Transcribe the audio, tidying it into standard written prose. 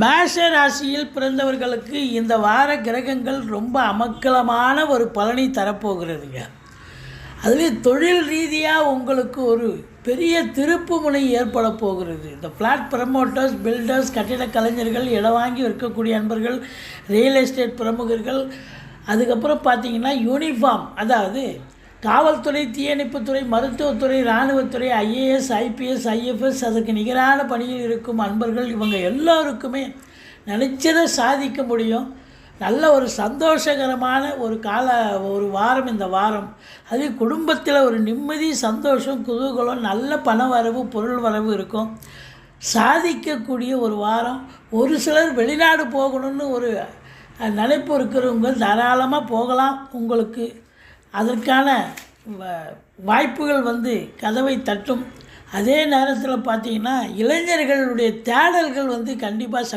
மேஷ ராசியில் பிறந்தவர்களுக்கு இந்த வார கிரகங்கள் ரொம்ப அமக்கலமான ஒரு பலனை தரப்போகிறதுங்க. அதுலேயும் தொழில் ரீதியாக உங்களுக்கு ஒரு பெரிய திருப்பு முனை ஏற்பட போகிறது. இந்த ஃப்ளாட் ப்ரமோட்டர்ஸ், பில்டர்ஸ், கட்டிட கலைஞர்கள், இடம் வாங்கி விற்கக்கூடிய அன்பர்கள், ரியல் எஸ்டேட் பிரமுகர்கள், அதுக்கப்புறம் பார்த்திங்கன்னா யூனிஃபார்ம், அதாவது காவல்துறை, தீயணைப்புத்துறை, மருத்துவத்துறை, இராணுவத்துறை, ஐஏஎஸ், ஐபிஎஸ், ஐஎஃப்எஸ், அதுக்கு நிகரான பணியில் இருக்கும் அன்பர்கள், இவங்க எல்லோருக்குமே நினச்சதை சாதிக்க முடியும். நல்ல ஒரு சந்தோஷகரமான ஒரு வாரம் இந்த வாரம். அது குடும்பத்தில் ஒரு நிம்மதி, சந்தோஷம், குதூகலம், நல்ல பண வரவு, பொருள் வரவு இருக்கும். சாதிக்கக்கூடிய ஒரு வாரம். ஒரு சிலர் வெளிநாடு போகணும்னு ஒரு நினைப்பு இருக்கிறவங்க தாராளமாக போகலாம். உங்களுக்கு அதற்கான வாய்ப்புகள் கதவை தட்டும். அதே நேரத்தில் பார்த்திங்கன்னா இளைஞர்களுடைய தேடல்கள் கண்டிப்பாக